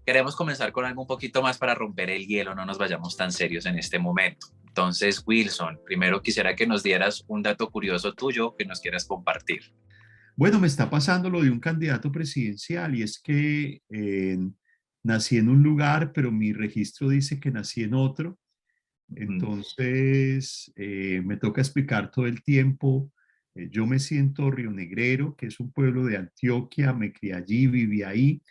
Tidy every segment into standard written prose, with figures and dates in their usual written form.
Queremos comenzar con algo un poquito más para romper el hielo, no nos vayamos tan serios en este momento. Entonces, Wilson, primero quisiera que nos dieras un dato curioso tuyo que nos quieras compartir. Bueno, me está pasando lo de un candidato presidencial y es que nací en un lugar, pero mi registro dice que nací en otro. Entonces, me toca explicar todo el tiempo. Yo me siento rionegrero, que es un pueblo de Antioquia, me crié allí, viví ahí,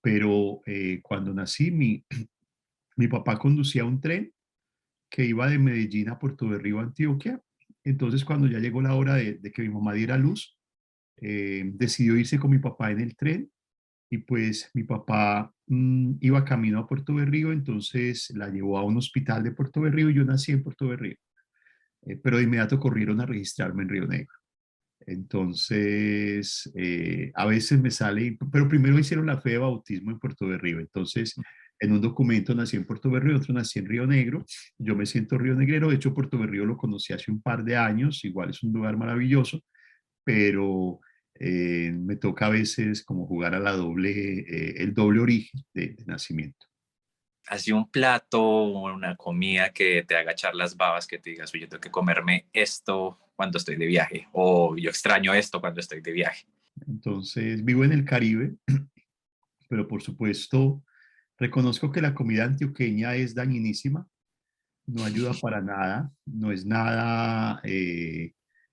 pero cuando nací, mi papá conducía un tren que iba de Medellín a Puerto Berrío, Antioquia. Entonces, cuando ya llegó la hora de que mi mamá diera luz, decidió irse con mi papá en el tren y pues mi papá iba camino a Puerto Berrío, entonces la llevó a un hospital de Puerto Berrío y yo nací en Puerto Berrío, pero de inmediato corrieron a registrarme en Río Negro. Entonces, a veces me sale, pero primero hicieron la fe de bautismo en Puerto Berrío, entonces en un documento nací en Puerto Berrío, otro nací en Río Negro, yo me siento rionegrero, de hecho Puerto Berrío lo conocí hace un par de años, igual es un lugar maravilloso, pero me toca a veces como jugar a la doble, el doble origen de nacimiento. Así un plato, una comida que te haga echar las babas, que te digas, oye, yo tengo que comerme esto cuando estoy de viaje, o yo extraño esto cuando estoy de viaje. Entonces, vivo en el Caribe, pero por supuesto reconozco que la comida antioqueña es dañinísima, no ayuda para nada, no es nada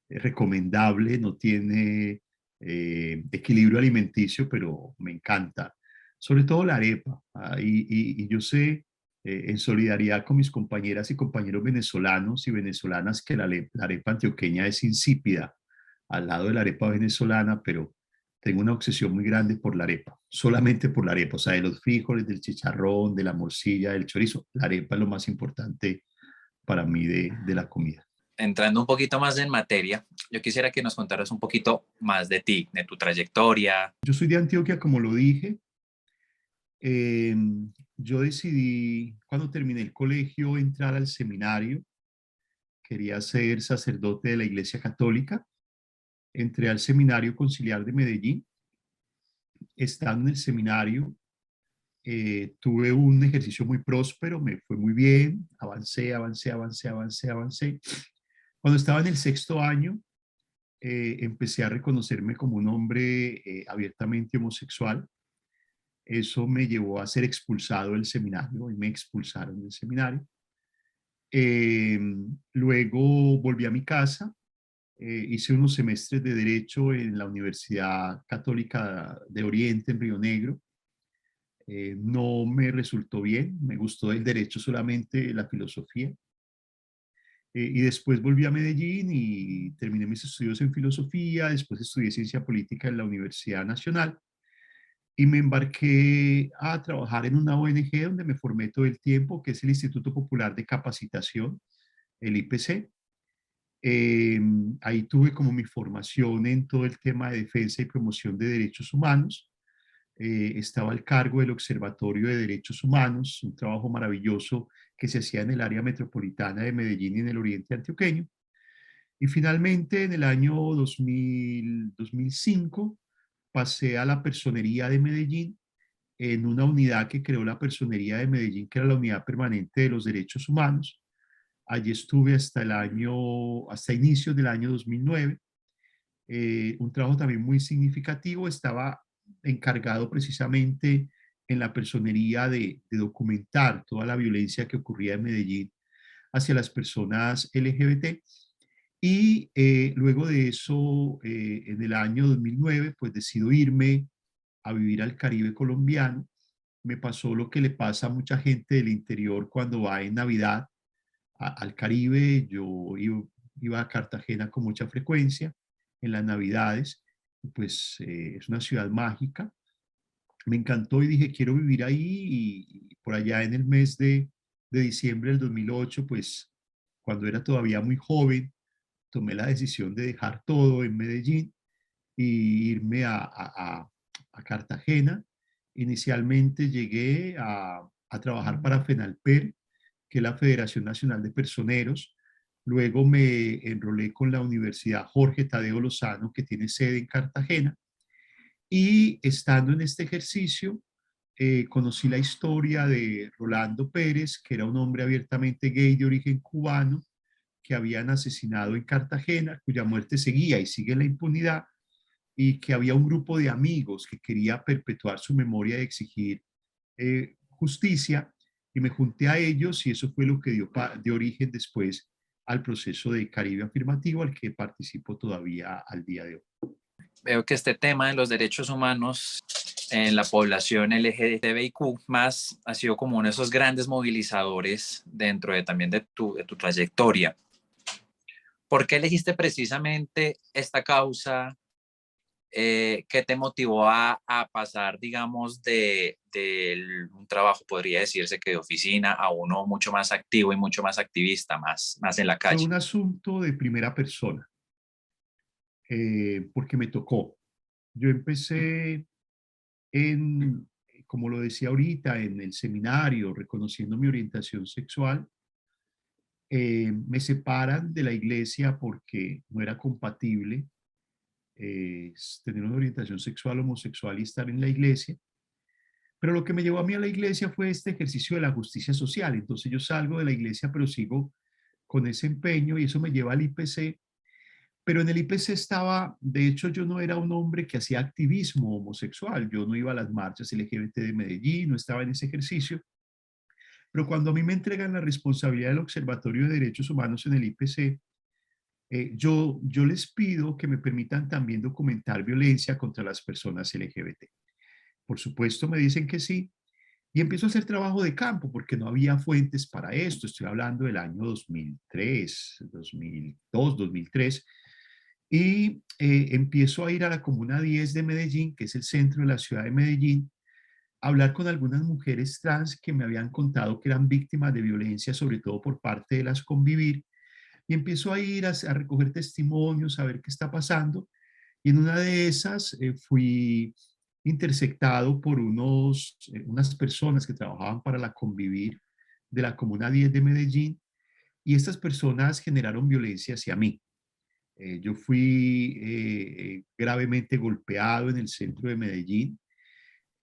recomendable, no tiene equilibrio alimenticio, pero me encanta. Sobre todo la arepa. Y yo sé, en solidaridad con mis compañeras y compañeros venezolanos y venezolanas, que la arepa antioqueña es insípida al lado de la arepa venezolana, pero tengo una obsesión muy grande por la arepa, solamente por la arepa, o sea, de los frijoles, del chicharrón, de la morcilla, del chorizo. La arepa es lo más importante para mí de la comida. Entrando un poquito más en materia, yo quisiera que nos contaras un poquito más de ti, de tu trayectoria. Yo soy de Antioquia, como lo dije. Eh, yo decidí, cuando terminé el colegio, entrar al seminario. Quería ser sacerdote de la Iglesia Católica. Entré al Seminario Conciliar de Medellín. Estando en el seminario, tuve un ejercicio muy próspero, me fue muy bien, avancé, avancé, avancé, avancé, avancé. Cuando estaba en el sexto año, empecé a reconocerme como un hombre abiertamente homosexual. Eso me llevó a ser expulsado del seminario y me expulsaron del seminario. Eh, Luego volví a mi casa, hice unos semestres de Derecho en la Universidad Católica de Oriente en Río Negro. No me resultó bien, me gustó el derecho solamente la filosofía. Y después volví a Medellín y terminé mis estudios en filosofía, después estudié ciencia política en la Universidad Nacional y me embarqué a trabajar en una ONG donde me formé todo el tiempo, que es el Instituto Popular de Capacitación, el IPC. Eh, Ahí tuve como mi formación en todo el tema de defensa y promoción de derechos humanos. Estaba al cargo del Observatorio de Derechos Humanos, un trabajo maravilloso que se hacía en el área metropolitana de Medellín y en el oriente antioqueño. Y finalmente, en el año 2005, pasé a la Personería de Medellín, en una unidad que creó la Personería de Medellín, que era la Unidad Permanente de los Derechos Humanos. Allí estuve hasta inicios del año 2009. Un trabajo también muy significativo. Estaba encargado precisamente en la personería de documentar toda la violencia que ocurría en Medellín hacia las personas LGBT. Y luego de eso, en el año 2009, pues decido irme a vivir al Caribe colombiano. Me pasó lo que le pasa a mucha gente del interior cuando va en Navidad al Caribe. Yo iba a Cartagena con mucha frecuencia en las Navidades. Pues es una ciudad mágica. Me encantó y dije, quiero vivir ahí. Y por allá en el mes de diciembre del 2008, pues cuando era todavía muy joven, tomé la decisión de dejar todo en Medellín y irme a Cartagena. Inicialmente llegué a trabajar para FENALPER, que es la Federación Nacional de Personeros. Luego me enrolé con la Universidad Jorge Tadeo Lozano, que tiene sede en Cartagena. Y estando en este ejercicio, conocí la historia de Rolando Pérez, que era un hombre abiertamente gay de origen cubano, que habían asesinado en Cartagena, cuya muerte seguía y sigue en la impunidad, y que había un grupo de amigos que quería perpetuar su memoria y exigir justicia, y me junté a ellos y eso fue lo que dio origen después al proceso de Caribe Afirmativo al que participo todavía al día de hoy. Veo que este tema de los derechos humanos en la población LGTBIQ más ha sido como uno de esos grandes movilizadores dentro de también de tu trayectoria. ¿Por qué elegiste precisamente esta causa? ¿Qué te motivó a pasar, digamos, de un trabajo, podría decirse que de oficina, a uno mucho más activo y mucho más activista, más en la Fue calle? un asunto de primera persona, porque me tocó. Yo empecé en, como lo decía ahorita, en el seminario, reconociendo mi orientación sexual. Me separan de la iglesia porque no era compatible tener una orientación sexual homosexual y estar en la iglesia. Pero lo que me llevó a mí a la iglesia fue este ejercicio de la justicia social. Entonces yo salgo de la iglesia, pero sigo con ese empeño y eso me lleva al IPC. Pero en el IPC estaba, de hecho yo no era un hombre que hacía activismo homosexual, yo no iba a las marchas LGBT de Medellín, no estaba en ese ejercicio, pero cuando a mí me entregan la responsabilidad del Observatorio de Derechos Humanos en el IPC, yo les pido que me permitan también documentar violencia contra las personas LGBT. Por supuesto me dicen que sí, y empiezo a hacer trabajo de campo porque no había fuentes para esto. Estoy hablando del año 2003, 2002, 2003. Y empiezo a ir a la Comuna 10 de Medellín, que es el centro de la ciudad de Medellín, a hablar con algunas mujeres trans que me habían contado que eran víctimas de violencia, sobre todo por parte de las Convivir. Y empiezo a ir a recoger testimonios, a ver qué está pasando. Y en una de esas fui intersectado por unas personas que trabajaban para la Convivir de la Comuna 10 de Medellín y estas personas generaron violencia hacia mí. Yo fui gravemente golpeado en el centro de Medellín,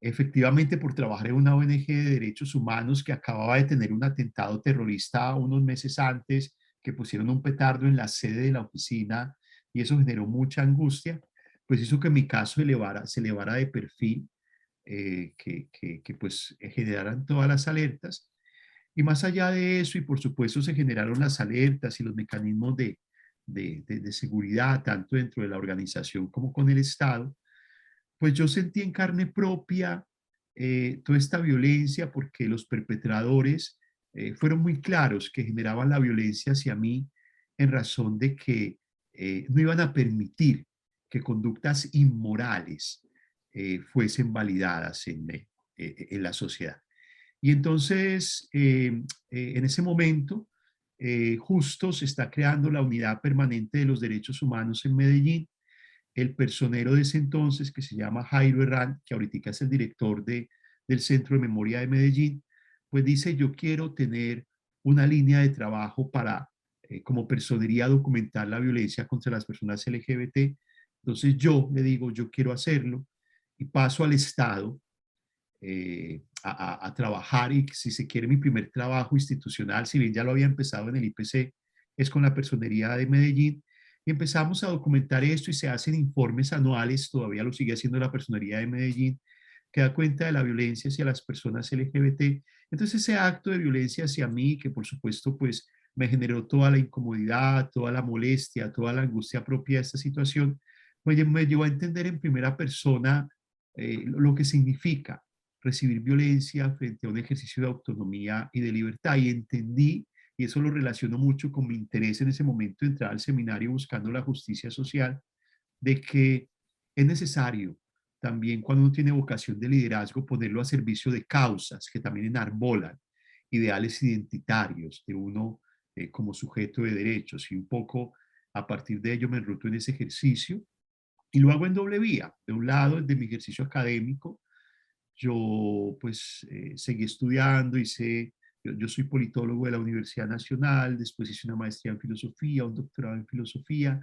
efectivamente por trabajar en una ONG de derechos humanos que acababa de tener un atentado terrorista unos meses antes, que pusieron un petardo en la sede de la oficina y eso generó mucha angustia, pues hizo que mi caso se elevara de perfil, que pues generaran todas las alertas. Y más allá de eso, y por supuesto se generaron las alertas y los mecanismos de seguridad, tanto dentro de la organización como con el Estado, pues yo sentí en carne propia toda esta violencia porque los perpetradores fueron muy claros que generaban la violencia hacia mí en razón de que no iban a permitir que conductas inmorales fuesen validadas en la sociedad. Y entonces, en ese momento, justo se está creando la Unidad Permanente de los Derechos Humanos en Medellín. El personero de ese entonces, que se llama Jairo Herrán, que ahorita es el director del Centro de Memoria de Medellín, pues dice, yo quiero tener una línea de trabajo para, como personería, documentar la violencia contra las personas LGBT. Entonces yo le digo, yo quiero hacerlo y paso al Estado a trabajar y si se quiere mi primer trabajo institucional, si bien ya lo había empezado en el IPC, es con la Personería de Medellín y empezamos a documentar esto y se hacen informes anuales, todavía lo sigue haciendo la Personería de Medellín, que da cuenta de la violencia hacia las personas LGBT. Entonces ese acto de violencia hacia mí, que por supuesto pues me generó toda la incomodidad, toda la molestia, toda la angustia propia de esta situación, pues me llevó a entender en primera persona lo que significa recibir violencia frente a un ejercicio de autonomía y de libertad. Y entendí, y eso lo relaciono mucho con mi interés en ese momento de entrar al seminario buscando la justicia social, de que es necesario también cuando uno tiene vocación de liderazgo ponerlo a servicio de causas que también enarbolan ideales identitarios de uno como sujeto de derechos. Y un poco a partir de ello me enruto en ese ejercicio y lo hago en doble vía. De un lado, de mi ejercicio académico, yo pues seguí estudiando, yo soy politólogo de la Universidad Nacional, después hice una maestría en filosofía, un doctorado en filosofía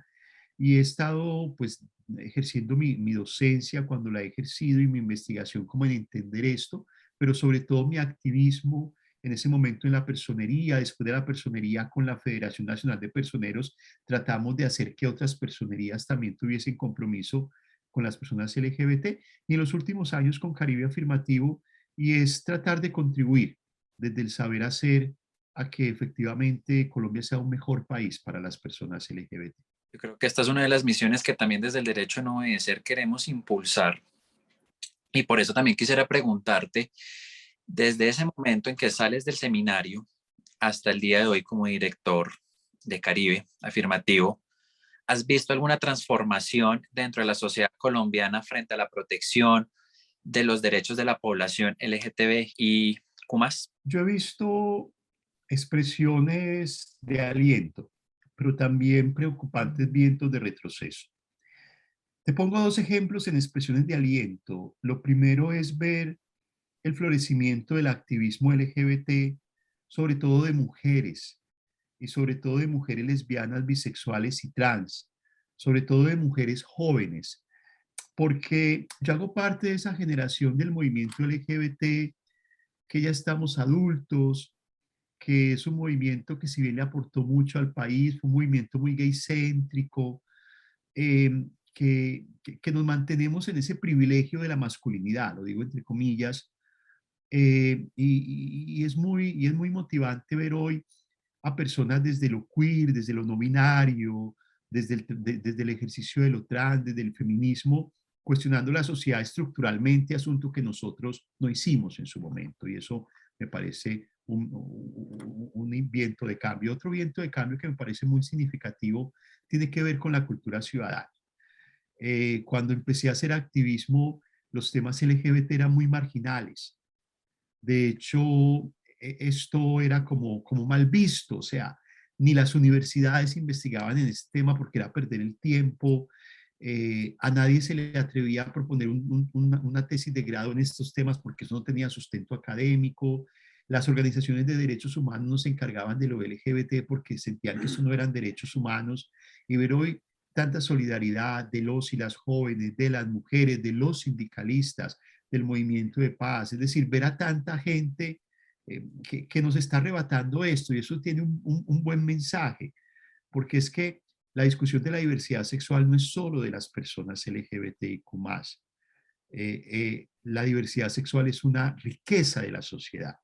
y he estado pues ejerciendo mi docencia cuando la he ejercido y mi investigación como en entender esto, pero sobre todo mi activismo en ese momento en la personería, después de la personería con la Federación Nacional de Personeros, tratamos de hacer que otras personerías también tuviesen compromiso con las personas LGBT, y en los últimos años con Caribe Afirmativo, y es tratar de contribuir desde el saber hacer a que efectivamente Colombia sea un mejor país para las personas LGBT. Yo creo que esta es una de las misiones que también desde el derecho a no obedecer queremos impulsar. Y por eso también quisiera preguntarte, desde ese momento en que sales del seminario hasta el día de hoy como director de Caribe Afirmativo, ¿has visto alguna transformación dentro de la sociedad colombiana frente a la protección de los derechos de la población LGTBIQ+? Yo he visto expresiones de aliento, pero también preocupantes vientos de retroceso. Te pongo dos ejemplos en expresiones de aliento. Lo primero es ver el florecimiento del activismo LGBT, sobre todo de mujeres, y sobre todo de mujeres lesbianas, bisexuales y trans, sobre todo de mujeres jóvenes, porque yo hago parte de esa generación del movimiento LGBT, que ya estamos adultos, que es un movimiento que si bien le aportó mucho al país, fue un movimiento muy gay-céntrico, que nos mantenemos en ese privilegio de la masculinidad, lo digo entre comillas, y es muy motivante ver hoy a personas desde lo queer, desde lo no binario, desde el ejercicio de lo trans, desde el feminismo, cuestionando la sociedad estructuralmente, asunto que nosotros no hicimos en su momento. Y eso me parece un viento de cambio. Otro viento de cambio que me parece muy significativo tiene que ver con la cultura ciudadana. Cuando empecé a hacer activismo, los temas LGBT eran muy marginales. De hecho, esto era como mal visto, o sea, ni las universidades investigaban en este tema porque era perder el tiempo, a nadie se le atrevía a proponer una tesis de grado en estos temas porque eso no tenía sustento académico, las organizaciones de derechos humanos no se encargaban de lo LGBT porque sentían que eso no eran derechos humanos, y ver hoy tanta solidaridad de los y las jóvenes, de las mujeres, de los sindicalistas, del movimiento de paz, es decir, ver a tanta gente que nos está arrebatando esto, y eso tiene un buen mensaje, porque es que la discusión de la diversidad sexual no es solo de las personas LGBTIQ+. La diversidad sexual es una riqueza de la sociedad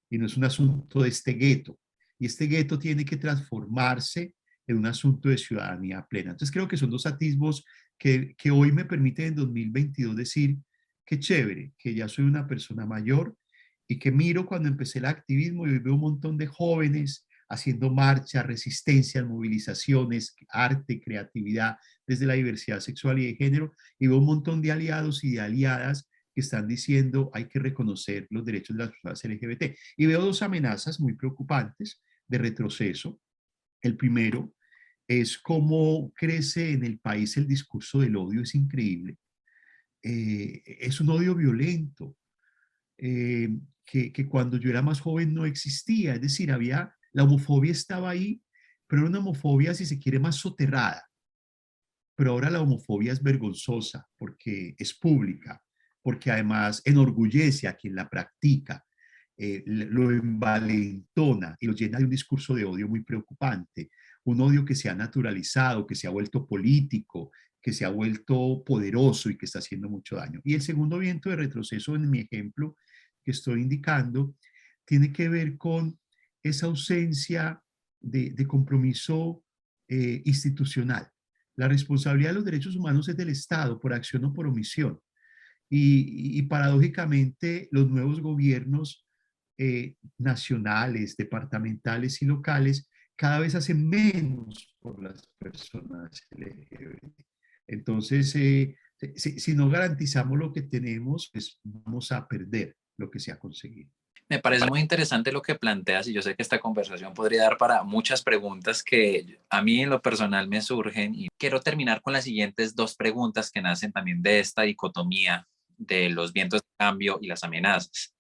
y no es un asunto de este gueto. Y este gueto tiene que transformarse en un asunto de ciudadanía plena. Entonces creo que son dos atisbos que hoy me permiten en 2022 decir, qué chévere, que ya soy una persona mayor y que miro cuando empecé el activismo y veo un montón de jóvenes haciendo marchas, resistencias, movilizaciones, arte, creatividad desde la diversidad sexual y de género, y veo un montón de aliados y de aliadas que están diciendo hay que reconocer los derechos de las personas LGBT. Y veo dos amenazas muy preocupantes de retroceso. El primero es cómo crece en el país el discurso del odio, es increíble. Es un odio violento, que cuando yo era más joven no existía, es decir, la homofobia estaba ahí, pero era una homofobia, si se quiere, más soterrada. Pero ahora la homofobia es vergonzosa porque es pública, porque además enorgullece a quien la practica, lo envalentona y lo llena de un discurso de odio muy preocupante, un odio que se ha naturalizado, que se ha vuelto político, que se ha vuelto poderoso y que está haciendo mucho daño. Y el segundo viento de retroceso en mi ejemplo que estoy indicando tiene que ver con esa ausencia de compromiso institucional. La responsabilidad de los derechos humanos es del Estado, por acción o por omisión. Y paradójicamente, los nuevos gobiernos nacionales, departamentales y locales cada vez hacen menos por las personas LGBT. Entonces, si no garantizamos lo que tenemos, pues vamos a perder lo que se ha conseguido. Me parece muy interesante lo que planteas y yo sé que esta conversación podría dar para muchas preguntas que a mí en lo personal me surgen, y quiero terminar con las siguientes dos preguntas que nacen también de esta dicotomía de los vientos de cambio y las amenazas.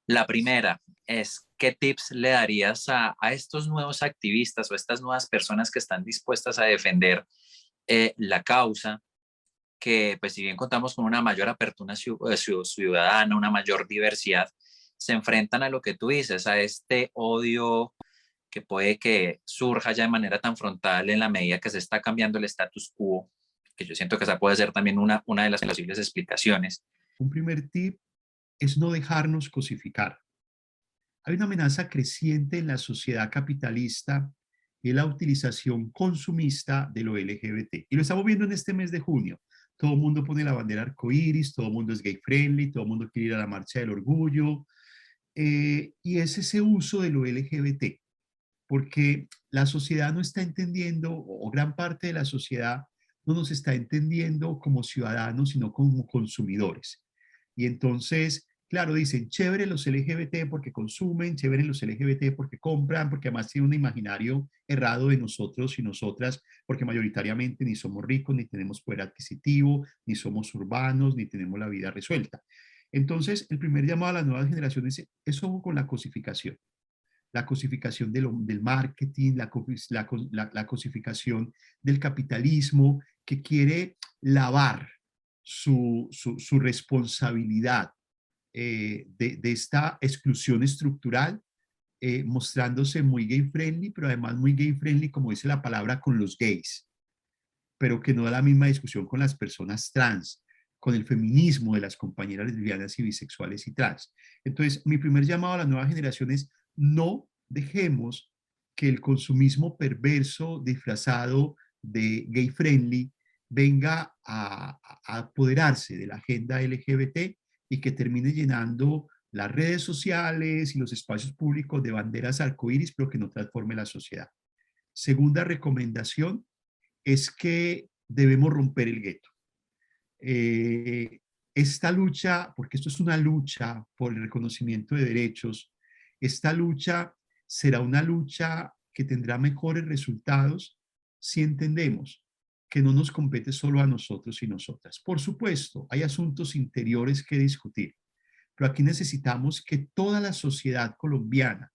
La primera es, ¿qué tips le darías a estos nuevos activistas o estas nuevas personas que están dispuestas a defender la causa? Que pues si bien contamos con una mayor apertura ciudadana, una mayor diversidad, se enfrentan a lo que tú dices, a este odio que puede que surja ya de manera tan frontal en la medida que se está cambiando el status quo, que yo siento que esa puede ser también una de las posibles explicaciones. Un primer tip es no dejarnos cosificar. Hay una amenaza creciente en la sociedad capitalista y la utilización consumista de lo LGBT. Y lo estamos viendo en este mes de junio. Todo el mundo pone la bandera arcoíris, todo el mundo es gay friendly, todo el mundo quiere ir a la marcha del orgullo. Y es ese uso de lo LGBT, porque la sociedad no está entendiendo, o gran parte de la sociedad no nos está entendiendo como ciudadanos, sino como consumidores. Y entonces, claro, dicen, chévere los LGBT porque consumen, chévere los LGBT porque compran, porque además tiene un imaginario errado de nosotros y nosotras, porque mayoritariamente ni somos ricos, ni tenemos poder adquisitivo, ni somos urbanos, ni tenemos la vida resuelta. Entonces, el primer llamado a las nuevas generaciones es ojo con la cosificación del marketing, la cosificación del capitalismo, que quiere lavar su responsabilidad de esta exclusión estructural, mostrándose muy gay friendly, pero además muy gay friendly, como dice la palabra, con los gays, pero que no da la misma discusión con las personas trans, con el feminismo de las compañeras lesbianas y bisexuales y trans. Entonces, mi primer llamado a las nuevas generaciones: no dejemos que el consumismo perverso disfrazado de gay friendly venga a apoderarse de la agenda LGBT y que termine llenando las redes sociales y los espacios públicos de banderas arcoíris, pero que no transforme la sociedad. Segunda recomendación es que debemos romper el gueto. Esta lucha, porque esto es una lucha por el reconocimiento de derechos, esta lucha será una lucha que tendrá mejores resultados si entendemos que no nos compete solo a nosotros y nosotras. Por supuesto, hay asuntos interiores que discutir, pero aquí necesitamos que toda la sociedad colombiana,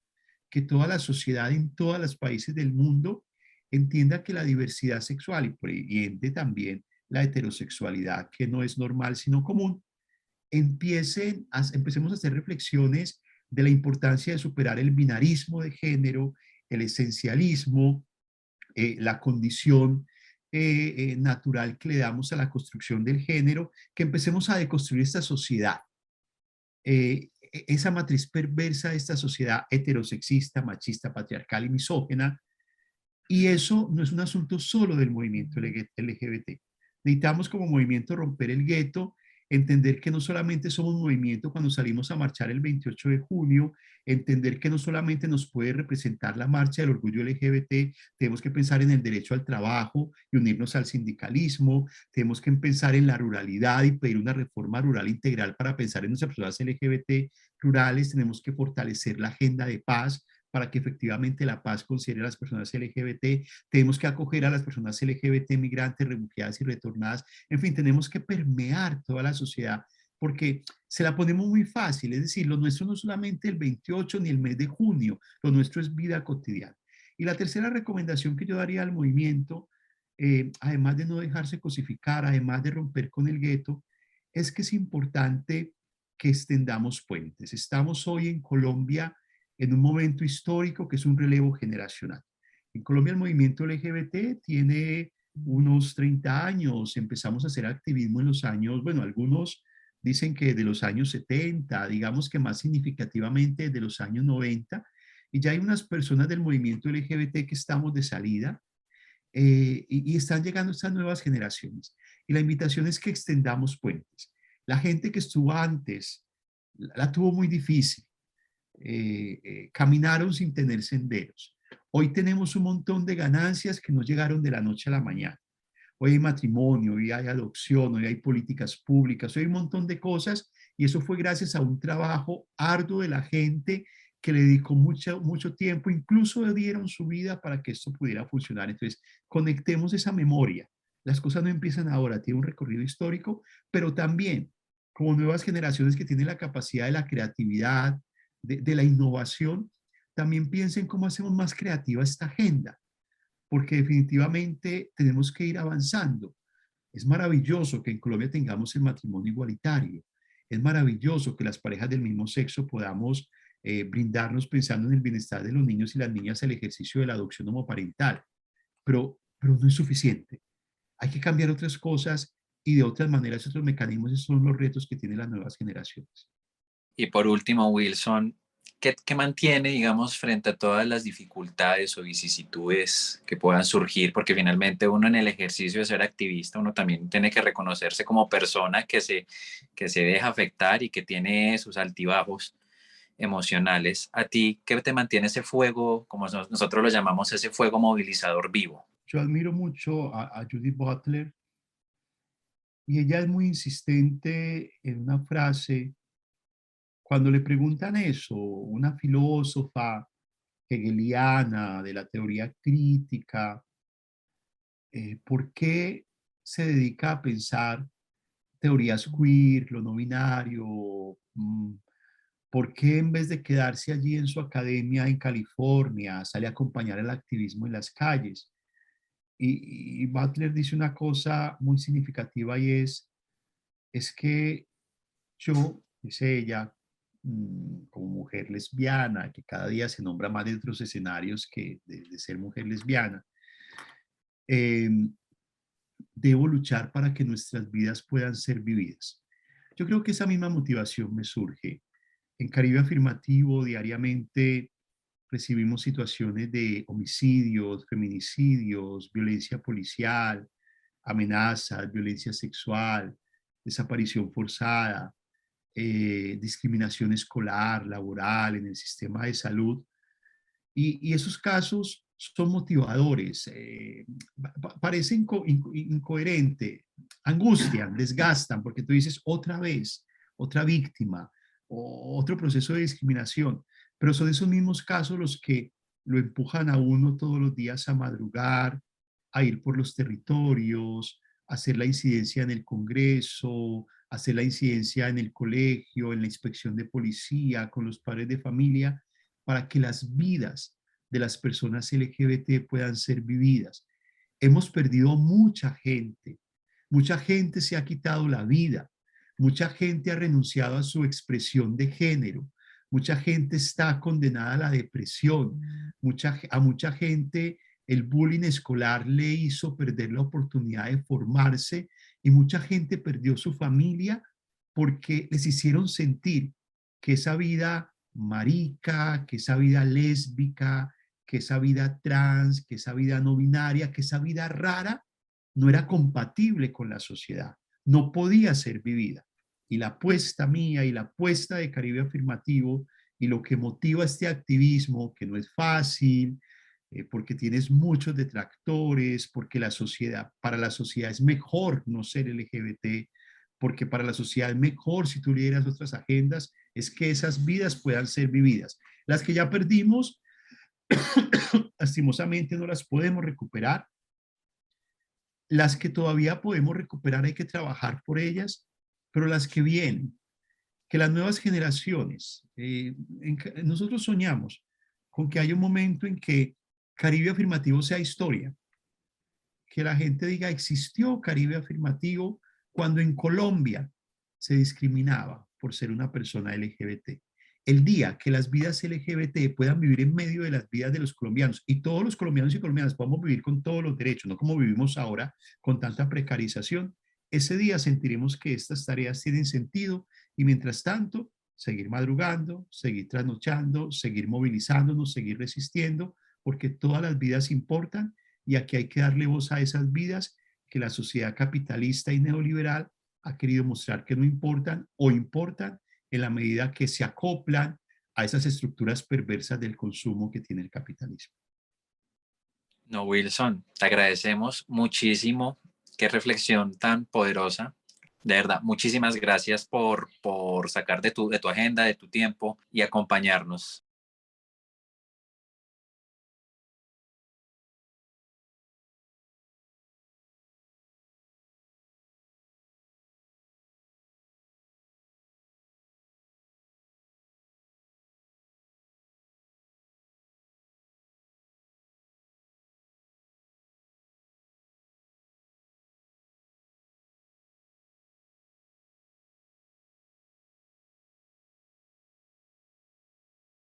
que toda la sociedad en todos los países del mundo entienda que la diversidad sexual y por ende también la heterosexualidad, que no es normal sino común, empecemos a hacer reflexiones de la importancia de superar el binarismo de género, el esencialismo, la condición natural que le damos a la construcción del género, que empecemos a deconstruir esta sociedad, esa matriz perversa de esta sociedad heterosexista, machista, patriarcal y misógena. Y eso no es un asunto solo del movimiento LGBT. Necesitamos como movimiento romper el gueto, entender que no solamente somos un movimiento cuando salimos a marchar el 28 de junio, entender que no solamente nos puede representar la marcha del orgullo LGBT, tenemos que pensar en el derecho al trabajo y unirnos al sindicalismo, tenemos que pensar en la ruralidad y pedir una reforma rural integral para pensar en nuestras personas LGBT rurales, tenemos que fortalecer la agenda de paz, para que efectivamente la paz considere a las personas LGBT, tenemos que acoger a las personas LGBT, migrantes, refugiadas y retornadas, en fin, tenemos que permear toda la sociedad, porque se la ponemos muy fácil, es decir, lo nuestro no es solamente el 28 ni el mes de junio, lo nuestro es vida cotidiana. Y la tercera recomendación que yo daría al movimiento, además de no dejarse cosificar, además de romper con el gueto, es que es importante que extendamos puentes. Estamos hoy en Colombia en un momento histórico que es un relevo generacional. En Colombia el movimiento LGBT tiene unos 30 años, empezamos a hacer activismo en los años, bueno, algunos dicen que de los años 70, digamos que más significativamente de los años 90, y ya hay unas personas del movimiento LGBT que estamos de salida, y están llegando estas nuevas generaciones. Y la invitación es que extendamos puentes. La gente que estuvo antes la tuvo muy difícil, caminaron sin tener senderos. Hoy tenemos un montón de ganancias que no llegaron de la noche a la mañana. Hoy hay matrimonio, hoy hay adopción, hoy hay políticas públicas, hoy hay un montón de cosas, y eso fue gracias a un trabajo arduo de la gente que le dedicó mucho tiempo, incluso dieron su vida para que esto pudiera funcionar. Entonces, conectemos esa memoria. Las cosas no empiezan ahora, tiene un recorrido histórico, pero también como nuevas generaciones que tienen la capacidad de la creatividad, de la innovación, también piensen cómo hacemos más creativa esta agenda, porque definitivamente tenemos que ir avanzando. Es maravilloso que en Colombia tengamos el matrimonio igualitario. Es maravilloso que las parejas del mismo sexo podamos brindarnos pensando en el bienestar de los niños y las niñas el ejercicio de la adopción homoparental, pero no es suficiente. Hay que cambiar otras cosas y de otras maneras, otros mecanismos. Esos son los retos que tienen las nuevas generaciones. Y por último, Wilson, ¿qué mantiene, digamos, frente a todas las dificultades o vicisitudes que puedan surgir? Porque finalmente uno en el ejercicio de ser activista, uno también tiene que reconocerse como persona que se deja afectar y que tiene sus altibajos emocionales. ¿A ti qué te mantiene ese fuego, como nosotros lo llamamos, ese fuego movilizador vivo? Yo admiro mucho a Judith Butler y ella es muy insistente en una frase. Cuando le preguntan eso, una filósofa hegeliana de la teoría crítica, ¿por qué se dedica a pensar teorías queer, lo no binario? ¿Por qué en vez de quedarse allí en su academia en California, sale a acompañar el activismo en las calles? Y Butler dice una cosa muy significativa y es que yo, dice ella, como mujer lesbiana, que cada día se nombra más de otros escenarios que de ser mujer lesbiana, eh, debo luchar para que nuestras vidas puedan ser vividas. Yo creo que esa misma motivación me surge. En Caribe Afirmativo diariamente recibimos situaciones de homicidios, feminicidios, violencia policial, amenazas, violencia sexual, desaparición forzada, discriminación escolar, laboral, en el sistema de salud. Y esos casos son motivadores, parecen incoherentes, angustian, desgastan, porque tú dices otra vez, otra víctima, o otro proceso de discriminación, pero son esos mismos casos los que lo empujan a uno todos los días a madrugar, a ir por los territorios, a hacer la incidencia en el Congreso, a hacer la incidencia en el colegio, en la inspección de policía, con los padres de familia, para que las vidas de las personas LGBT puedan ser vividas. Hemos perdido mucha gente se ha quitado la vida, mucha gente ha renunciado a su expresión de género, mucha gente está condenada a la depresión, a mucha gente el bullying escolar le hizo perder la oportunidad de formarse y mucha gente perdió su familia porque les hicieron sentir que esa vida marica, que esa vida lésbica, que esa vida trans, que esa vida no binaria, que esa vida rara no era compatible con la sociedad, no podía ser vivida. Y la apuesta mía y la apuesta de Caribe Afirmativo y lo que motiva este activismo, que no es fácil, porque tienes muchos detractores, porque para la sociedad es mejor no ser LGBT, porque para la sociedad es mejor si tú lideras otras agendas, es que esas vidas puedan ser vividas. Las que ya perdimos, lastimosamente no las podemos recuperar. Las que todavía podemos recuperar hay que trabajar por ellas, pero las que vienen, que las nuevas generaciones, nosotros soñamos con que haya un momento en que Caribe Afirmativo sea historia, que la gente diga, existió Caribe Afirmativo cuando en Colombia se discriminaba por ser una persona LGBT. El día que las vidas LGBT puedan vivir en medio de las vidas de los colombianos y todos los colombianos y colombianas podamos vivir con todos los derechos, no como vivimos ahora con tanta precarización, ese día sentiremos que estas tareas tienen sentido y mientras tanto, seguir madrugando, seguir trasnochando, seguir movilizándonos, seguir resistiendo, porque todas las vidas importan y aquí hay que darle voz a esas vidas que la sociedad capitalista y neoliberal ha querido mostrar que no importan o importan en la medida que se acoplan a esas estructuras perversas del consumo que tiene el capitalismo. No, Wilson, te agradecemos muchísimo. Qué reflexión tan poderosa. De verdad, muchísimas gracias por sacar de tu agenda, de tu tiempo y acompañarnos.